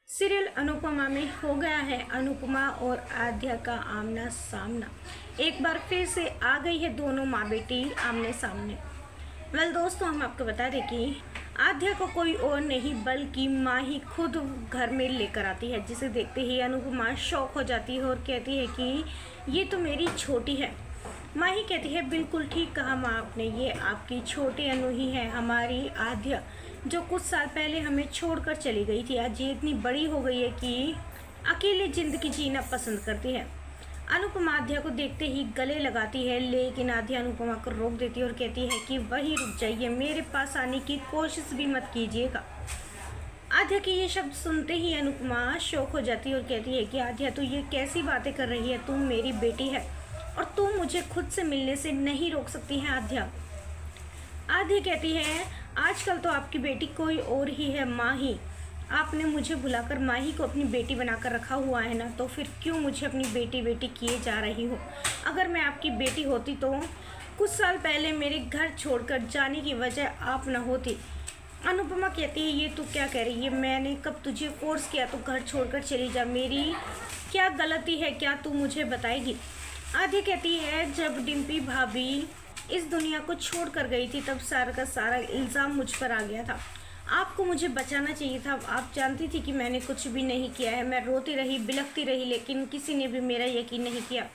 Serial Anupama में हो गया है अनुपमा और आद्या का आमना सामना। एक बार फिर से आ गई है दोनों माँ बेटी आमने सामने। दोस्तों, हम आपको बता दें कि आद्या को कोई और नहीं बल्कि माँ ही खुद घर में लेकर आती है, जिसे देखते ही अनुपमा शॉक हो जाती है और कहती है कि ये तो मेरी छोटी है। माँ ही कहती है, बिल्कुल ठीक कहा माँ आपने, ये आपकी छोटी अनु ही है, हमारी आद्या जो कुछ साल पहले हमें छोड़कर चली गई थी। आज ये इतनी बड़ी हो गई है कि अकेले ज़िंदगी जीना पसंद करती है। अनुपमा आद्या को देखते ही गले लगाती है, लेकिन आद्या अनुपमा को रोक देती है और कहती है कि वहीं रुक जाइए, मेरे पास आने की कोशिश भी मत कीजिएगा। आद्या के ये शब्द सुनते ही अनुपमा शौक हो जाती है और कहती है कि आद्या, तू ये कैसी बातें कर रही है, तू मेरी बेटी है और तू मुझे खुद से मिलने से नहीं रोक सकती है। आद्या कहती है, आजकल तो आपकी बेटी कोई और ही है माँ ही, आपने मुझे बुलाकर माँ ही को अपनी बेटी बनाकर रखा हुआ है ना, तो फिर क्यों मुझे अपनी बेटी बेटी किए जा रही हो। अगर मैं आपकी बेटी होती तो कुछ साल पहले मेरे घर छोड़कर जाने की वजह आप न होती। अनुपमा कहती है, ये तू क्या कह रही है, मैंने कब तुझे फोर्स किया तो घर छोड़कर चली जा, मेरी क्या गलती है, क्या तू मुझे बताएगी। आद्या कहती है, जब डिम्पी भाभी इस दुनिया को छोड़ कर गई थी तब सारा का सारा इल्ज़ाम मुझ पर आ गया था, आपको मुझे बचाना चाहिए था। आप जानती थी कि मैंने कुछ भी नहीं किया है, मैं रोती रही बिलखती रही, लेकिन किसी ने भी मेरा यकीन नहीं किया।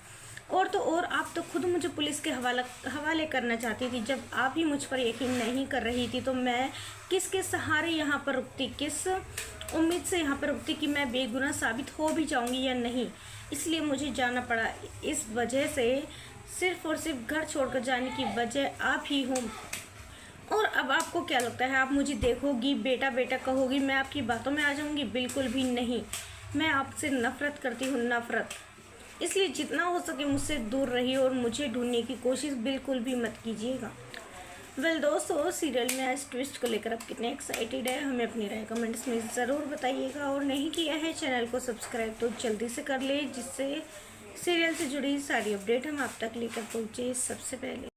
और तो और आप तो खुद मुझे पुलिस के हवाले करना चाहती थी। जब आप ही मुझ पर यकीन नहीं कर रही थी तो मैं किसके सहारे यहाँ पर रुकती, किस उम्मीद से यहाँ पर रुकती कि मैं बेगुनाह साबित हो भी जाऊँगी या नहीं। इसलिए मुझे जाना पड़ा। इस वजह से सिर्फ और सिर्फ घर छोड़कर जाने की वजह आप ही हो। और अब आपको क्या लगता है, आप मुझे देखोगी, बेटा बेटा कहोगी, मैं आपकी बातों में आ जाऊंगी? बिल्कुल भी नहीं। मैं आपसे नफ़रत करती हूँ, नफ़रत। इसलिए जितना हो सके मुझसे दूर रहिए और मुझे ढूंढने की कोशिश बिल्कुल भी मत कीजिएगा। दोस्तों, सीरियल में आज ट्विस्ट को लेकर आप कितने एक्साइटेड है, हमें अपनी राय कमेंट्स में ज़रूर बताइएगा। और नहीं किया है चैनल को सब्सक्राइब तो जल्दी से कर ले, जिससे सीरियल से जुड़ी सारी अपडेट हम आप तक लेकर पहुँचे सबसे पहले।